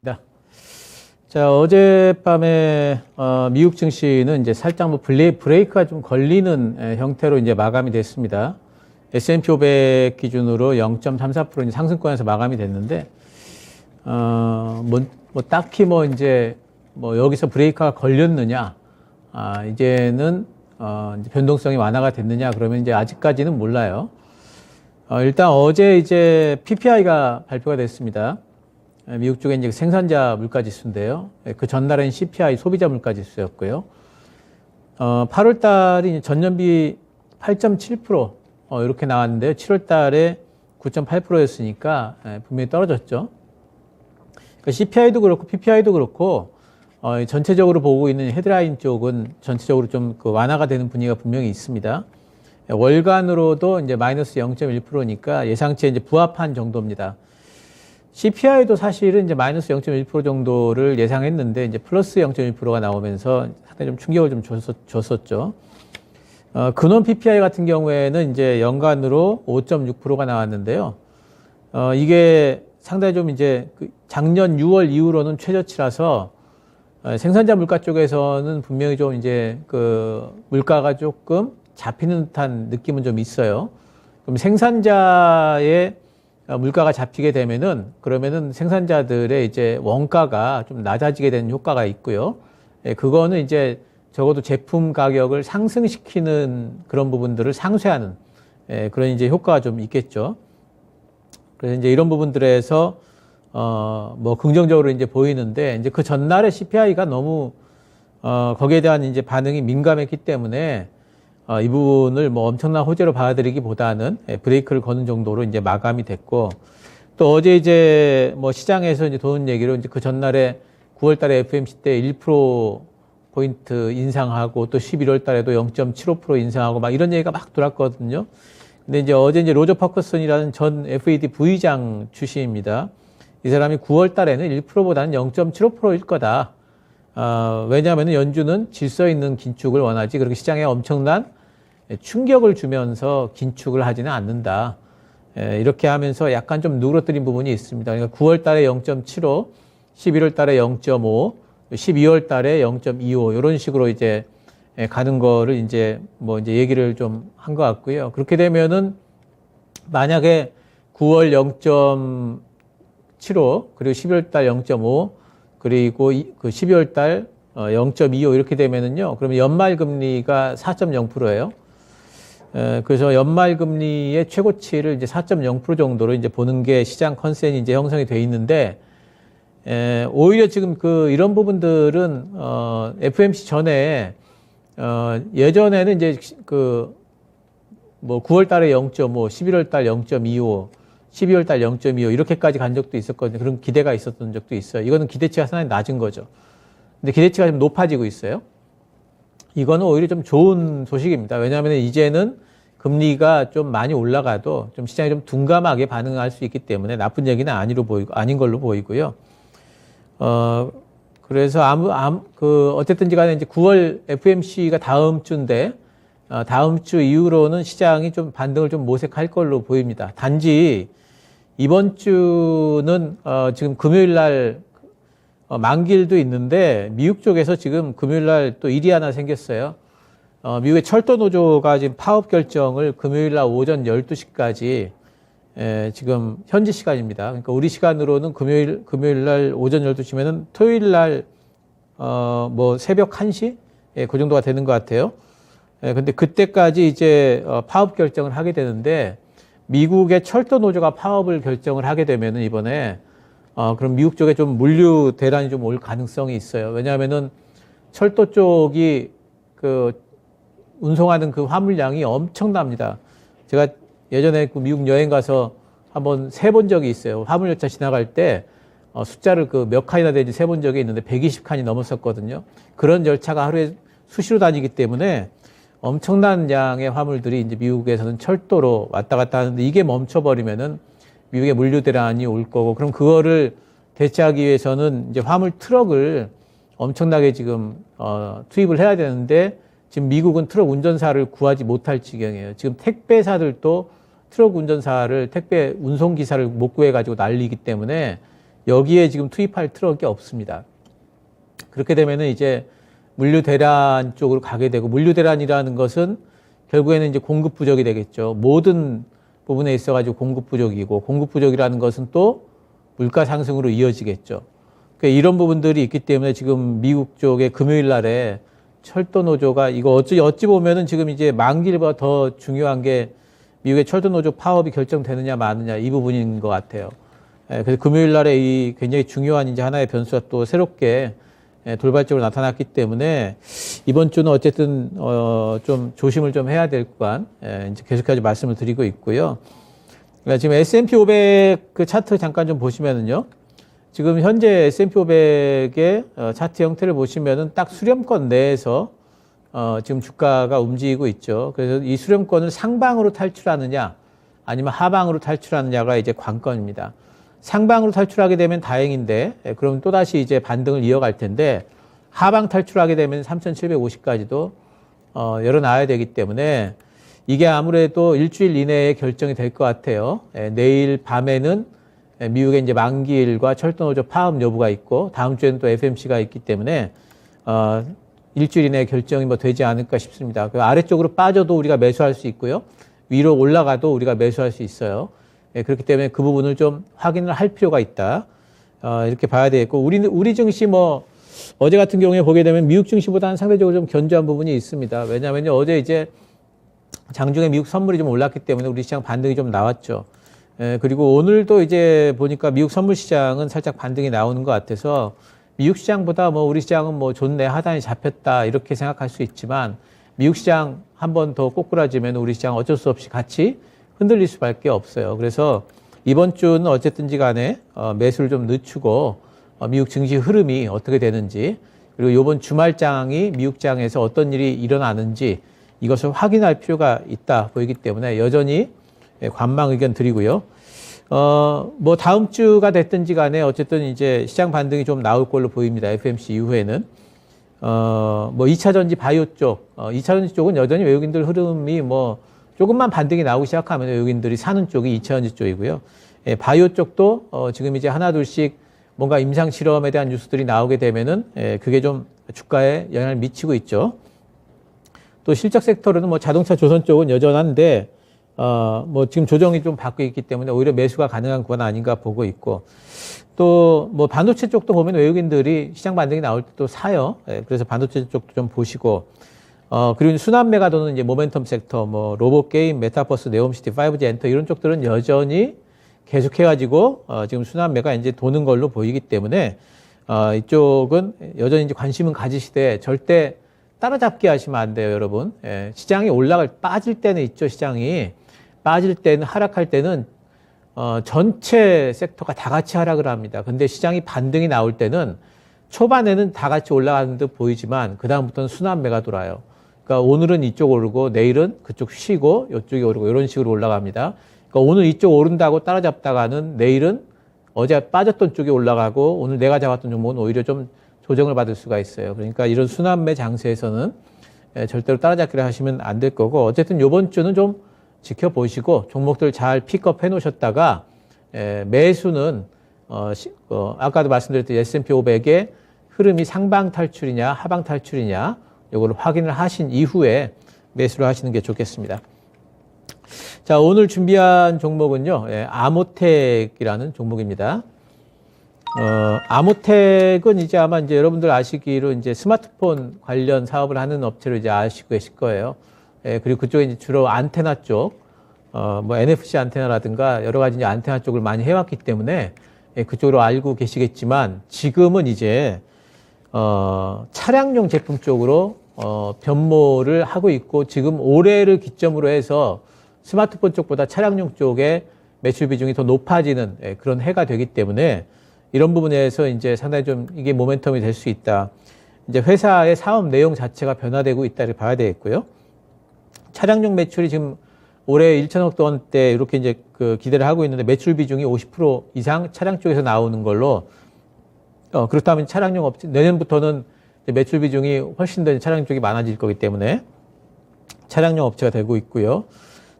네. 자, 어젯밤에 미국 증시는 이제 살짝 뭐 브레이크가 좀 걸리는 형태로 이제 마감이 됐습니다. S&P 500 기준으로 0.34% 이제 상승권에서 마감이 됐는데, 딱히 이제 여기서 브레이크가 걸렸느냐, 이제는 이제 변동성이 완화가 됐느냐, 그러면 이제 아직까지는 몰라요. 일단 어제 이제 PPI가 발표가 됐습니다. 미국 쪽에 이제 생산자 물가 지수인데요. 그 전날엔 CPI 소비자 물가 지수였고요. 8월 달이 전년비 8.7% 이렇게 나왔는데요. 7월 달에 9.8%였으니까 분명히 떨어졌죠. 그러니까 CPI도 그렇고 PPI도 그렇고 전체적으로 보고 있는 헤드라인 쪽은 전체적으로 좀 그 완화가 되는 분위기가 분명히 있습니다. 월간으로도 이제 마이너스 0.1%니까 예상치에 이제 부합한 정도입니다. CPI도 사실은 이제 마이너스 0.1% 정도를 예상했는데 이제 플러스 0.1%가 나오면서 상당히 좀 충격을 좀 줬었죠. 근원 PPI 같은 경우에는 이제 연간으로 5.6%가 나왔는데요. 이게 상당히 좀 이제 작년 6월 이후로는 최저치라서 생산자 물가 쪽에서는 분명히 좀 이제 그 물가가 조금 잡히는 듯한 느낌은 좀 있어요. 그럼 생산자의 물가가 잡히게 되면은 그러면은 생산자들의 이제 원가가 좀 낮아지게 되는 효과가 있고요. 그거는 이제 적어도 제품 가격을 상승시키는 그런 부분들을 상쇄하는 그런 이제 효과가 좀 있겠죠. 그래서 이제 이런 부분들에서 긍정적으로 이제 보이는데 이제 그 전날에 CPI가 너무 거기에 대한 이제 반응이 민감했기 때문에 이 부분을 엄청난 호재로 받아들이기보다는 브레이크를 거는 정도로 이제 마감이 됐고, 또 어제 이제 시장에서 이제 도는 얘기로 이제 그 전날에 9월 달에 FMC 때 1%포인트 인상하고 또 11월 달에도 0.75% 인상하고 막 이런 얘기가 막 돌았거든요. 근데 이제 어제 이제 로저 파커슨이라는 전 FED 부의장 출신입니다. 이 사람이 9월 달에는 1%보다는 0.75%일 거다. 왜냐하면 연준은 질서 있는 긴축을 원하지 그렇게 시장에 엄청난 충격을 주면서 긴축을 하지는 않는다. 이렇게 하면서 약간 좀 누그러뜨린 부분이 있습니다. 그러니까 9월 달에 0.75, 11월 달에 0.5, 12월 달에 0.25 이런 식으로 이제 가는 거를 이제 얘기를 좀 한 것 같고요. 그렇게 되면은 만약에 9월 0.75 그리고 11월 달 0.5 그리고 그 12월 달 0.25 이렇게 되면은요. 그러면 연말 금리가 4.0%예요. 그래서 연말 금리의 최고치를 이제 4.0% 정도로 이제 보는 게 시장 컨센이 이제 형성이 돼 있는데, 오히려 지금 이런 부분들은 FOMC 전에 예전에는 이제 9월 달에 0.5, 11월 달 0.25, 12월 달 0.25 이렇게까지 간 적도 있었거든요. 그런 기대가 있었던 적도 있어요. 이거는 기대치가 상당히 낮은 거죠. 근데 기대치가 좀 높아지고 있어요. 이거는 오히려 좀 좋은 소식입니다. 왜냐하면 이제는 금리가 좀 많이 올라가도 좀 시장이 좀 둔감하게 반응할 수 있기 때문에 나쁜 얘기는 아닌 걸로 보이고요. 그래서 어쨌든지 간에 이제 9월 FMC가 다음 주인데, 다음 주 이후로는 시장이 좀 반등을 좀 모색할 걸로 보입니다. 단지 이번 주는 지금 금요일 날 만기일도 있는데 미국 쪽에서 지금 금요일 날 또 일이 하나 생겼어요. 미국의 철도 노조가 지금 파업 결정을 금요일 날 오전 12시까지 지금 현지 시간입니다. 그러니까 우리 시간으로는 금요일 날 오전 12시면은 토요일 날 새벽 1시? 그 정도가 되는 것 같아요. 근데 그때까지 이제 파업 결정을 하게 되는데, 미국의 철도 노조가 파업을 결정을 하게 되면은 이번에 그럼 미국 쪽에 좀 물류 대란이 좀 올 가능성이 있어요. 왜냐하면은 철도 쪽이 운송하는 그 화물량이 엄청납니다. 제가 예전에 미국 여행 가서 한번 세본 적이 있어요. 화물열차 지나갈 때 숫자를 몇 칸이나 되는지 세본 적이 있는데 120칸이 넘었었거든요. 그런 열차가 하루에 수시로 다니기 때문에 엄청난 양의 화물들이 이제 미국에서는 철도로 왔다 갔다 하는데, 이게 멈춰버리면은 미국의 물류 대란이 올 거고, 그럼 그거를 대체하기 위해서는 이제 화물 트럭을 엄청나게 지금 투입을 해야 되는데, 지금 미국은 트럭 운전사를 구하지 못할 지경이에요. 지금 택배사들도 트럭 운전사를, 택배 운송기사를 못 구해가지고 난리이기 때문에 여기에 지금 투입할 트럭이 없습니다. 그렇게 되면은 이제 물류 대란 쪽으로 가게 되고, 물류 대란이라는 것은 결국에는 이제 공급 부족이 되겠죠. 모든 부분에 있어가지고 공급 부족이고, 공급 부족이라는 것은 또 물가 상승으로 이어지겠죠. 그러니까 이런 부분들이 있기 때문에 지금 미국 쪽에 금요일 날에 철도 노조가 이거 어찌 보면은 지금 이제 만기일보다 더 중요한 게 미국의 철도 노조 파업이 결정되느냐 마느냐 이 부분인 것 같아요. 그래서 금요일 날에 이 굉장히 중요한 이제 하나의 변수가 또 새롭게 돌발적으로 나타났기 때문에 이번 주는 어쨌든 좀 조심을 좀 해야 될 것 이제 계속해서 말씀을 드리고 있고요. 그러니까 지금 S&P 500 그 차트 잠깐 좀 보시면은요. 지금 현재 S&P 500의 차트 형태를 보시면은 딱 수렴권 내에서 지금 주가가 움직이고 있죠. 그래서 이 수렴권을 상방으로 탈출하느냐 아니면 하방으로 탈출하느냐가 이제 관건입니다. 상방으로 탈출하게 되면 다행인데, 그럼 또다시 이제 반등을 이어갈 텐데, 하방 탈출하게 되면 3,750까지도, 열어놔야 되기 때문에, 이게 아무래도 일주일 이내에 결정이 될 것 같아요. 내일 밤에는 미국의 이제 만기일과 철도노조 파업 여부가 있고, 다음 주에는 또 FMC가 있기 때문에, 일주일 이내에 결정이 뭐 되지 않을까 싶습니다. 그 아래쪽으로 빠져도 우리가 매수할 수 있고요. 위로 올라가도 우리가 매수할 수 있어요. 그렇기 때문에 그 부분을 좀 확인을 할 필요가 있다. 이렇게 봐야 되겠고, 우리 증시 뭐, 어제 같은 경우에 보게 되면 미국 증시보다는 상대적으로 좀 견조한 부분이 있습니다. 왜냐하면 어제 이제 장중에 미국 선물이 좀 올랐기 때문에 우리 시장 반등이 좀 나왔죠. 그리고 오늘도 이제 보니까 미국 선물 시장은 살짝 반등이 나오는 것 같아서 미국 시장보다 뭐 우리 시장은 뭐 좋네, 하단이 잡혔다, 이렇게 생각할 수 있지만 미국 시장 한 번 더 꼬꾸라지면 우리 시장 어쩔 수 없이 같이 흔들릴 수밖에 없어요. 그래서 이번 주는 어쨌든지 간에 매수를 좀 늦추고 미국 증시 흐름이 어떻게 되는지, 그리고 이번 주말장이 미국장에서 어떤 일이 일어나는지 이것을 확인할 필요가 있다 보이기 때문에 여전히 관망 의견 드리고요. 뭐 다음 주가 됐든지 간에 어쨌든 이제 시장 반등이 좀 나올 걸로 보입니다. FMC 이후에는. 뭐 2차전지 바이오 쪽, 2차전지 쪽은 여전히 외국인들 흐름이 뭐 조금만 반등이 나오기 시작하면 외국인들이 사는 쪽이 2차전지 쪽이고요. 바이오 쪽도 지금 이제 하나 둘씩 뭔가 임상 실험에 대한 뉴스들이 나오게 되면은 그게 좀 주가에 영향을 미치고 있죠. 또 실적 섹터로는 뭐 자동차 조선 쪽은 여전한데 뭐 지금 조정이 좀 받고 있기 때문에 오히려 매수가 가능한 구간 아닌가 보고 있고, 또 뭐 반도체 쪽도 보면 외국인들이 시장 반등이 나올 때 또 사요. 그래서 반도체 쪽도 좀 보시고, 그리고 순환매가 도는 이제 모멘텀 섹터, 뭐 로봇 게임, 메타버스, 네옴시티, 5G 엔터 이런 쪽들은 여전히 계속해가지고 지금 순환매가 이제 도는 걸로 보이기 때문에 이쪽은 여전히 이제 관심은 가지시되 절대 따라잡기 하시면 안 돼요, 여러분. 시장이 빠질 때는 있죠, 시장이. 빠질 때는, 하락할 때는, 전체 섹터가 다 같이 하락을 합니다. 근데 시장이 반등이 나올 때는 초반에는 다 같이 올라가는 듯 보이지만, 그다음부터는 순환매가 돌아요. 그러니까 오늘은 이쪽 오르고, 내일은 그쪽 쉬고, 이쪽이 오르고, 이런 식으로 올라갑니다. 그러니까 오늘 이쪽 오른다고 따라잡다가는 내일은 어제 빠졌던 쪽이 올라가고, 오늘 내가 잡았던 종목은 오히려 좀 조정을 받을 수가 있어요. 그러니까 이런 순환매 장세에서는 절대로 따라잡기를 하시면 안 될 거고, 어쨌든 이번 주는 좀 지켜보시고 종목들 잘 픽업 해 놓으셨다가 매수는 아까도 말씀드렸듯이 S&P 500의 흐름이 상방 탈출이냐 하방 탈출이냐 이걸 확인을 하신 이후에 매수를 하시는 게 좋겠습니다. 자, 오늘 준비한 종목은요, 아모텍이라는 종목입니다. 아모텍은 이제 아마 이제 여러분들 아시기로 이제 스마트폰 관련 사업을 하는 업체로 이제 아시고 계실 거예요. 그리고 그쪽에 이제 주로 안테나 쪽, 뭐 NFC 안테나라든가 여러 가지 이제 안테나 쪽을 많이 해왔기 때문에 그쪽으로 알고 계시겠지만 지금은 이제, 차량용 제품 쪽으로, 변모를 하고 있고 지금 올해를 기점으로 해서 스마트폰 쪽보다 차량용 쪽에 매출 비중이 더 높아지는 그런 해가 되기 때문에 이런 부분에서 이제 상당히 좀 이게 모멘텀이 될 수 있다. 이제 회사의 사업 내용 자체가 변화되고 있다를 봐야 되겠고요. 차량용 매출이 지금 올해 1천억 원대 이렇게 이제 그 기대를 하고 있는데 매출 비중이 50% 이상 차량 쪽에서 나오는 걸로, 그렇다면 차량용 업체, 내년부터는 매출 비중이 훨씬 더 차량 쪽이 많아질 거기 때문에 차량용 업체가 되고 있고요.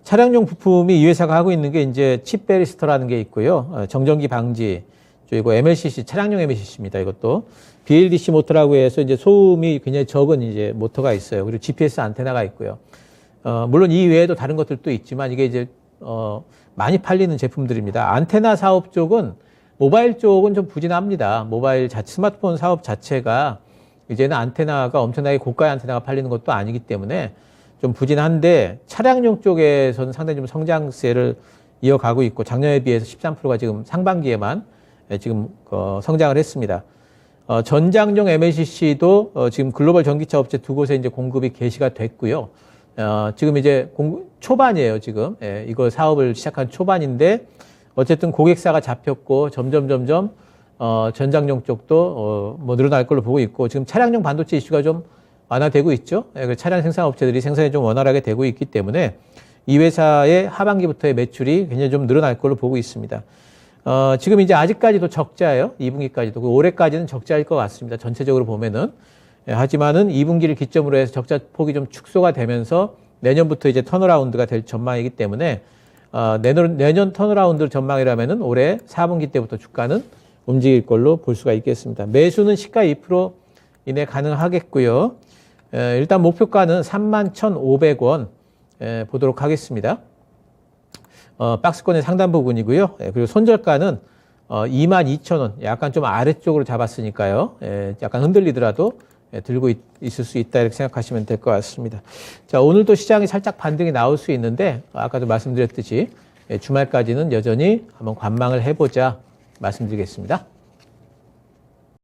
차량용 부품이 이 회사가 하고 있는 게 이제 칩 베리스터라는 게 있고요. 정전기 방지, 이거 MLCC, 차량용 MLCC입니다. 이것도. BLDC 모터라고 해서 이제 소음이 굉장히 적은 이제 모터가 있어요. 그리고 GPS 안테나가 있고요. 물론 이 외에도 다른 것들도 있지만 이게 이제, 많이 팔리는 제품들입니다. 안테나 사업 쪽은, 모바일 쪽은 좀 부진합니다. 스마트폰 사업 자체가 이제는 안테나가 엄청나게 고가의 안테나가 팔리는 것도 아니기 때문에 좀 부진한데 차량용 쪽에서는 상당히 좀 성장세를 이어가고 있고 작년에 비해서 13%가 지금 상반기에만 지금 성장을 했습니다. 전장용 MLCC도 지금 글로벌 전기차 업체 두 곳에 이제 공급이 개시가 됐고요. 지금 이제 초반이에요, 지금. 예, 이거 사업을 시작한 초반인데 어쨌든 고객사가 잡혔고 점점 전장용 쪽도 뭐 늘어날 걸로 보고 있고 지금 차량용 반도체 이슈가 좀 완화되고 있죠. 예, 차량 생산 업체들이 생산이 좀 원활하게 되고 있기 때문에 이 회사의 하반기부터의 매출이 굉장히 좀 늘어날 걸로 보고 있습니다. 지금 이제 아직까지도 적자예요. 2분기까지도. 올해까지는 적자일 것 같습니다. 전체적으로 보면은. 예, 하지만은 2분기를 기점으로 해서 적자 폭이 좀 축소가 되면서 내년부터 이제 턴어라운드가 될 전망이기 때문에 내년 턴어라운드 전망이라면은 올해 4분기 때부터 주가는 움직일 걸로 볼 수가 있겠습니다. 매수는 시가 2% 이내 가능하겠고요. 일단 목표가는 31,500원 보도록 하겠습니다. 박스권의 상단 부분이고요. 그리고 손절가는 22,000원, 약간 좀 아래쪽으로 잡았으니까요. 약간 흔들리더라도 들고 있을 수 있다 이렇게 생각하시면 될 것 같습니다. 자, 오늘도 시장이 살짝 반등이 나올 수 있는데 아까도 말씀드렸듯이 주말까지는 여전히 한번 관망을 해보자 말씀드리겠습니다.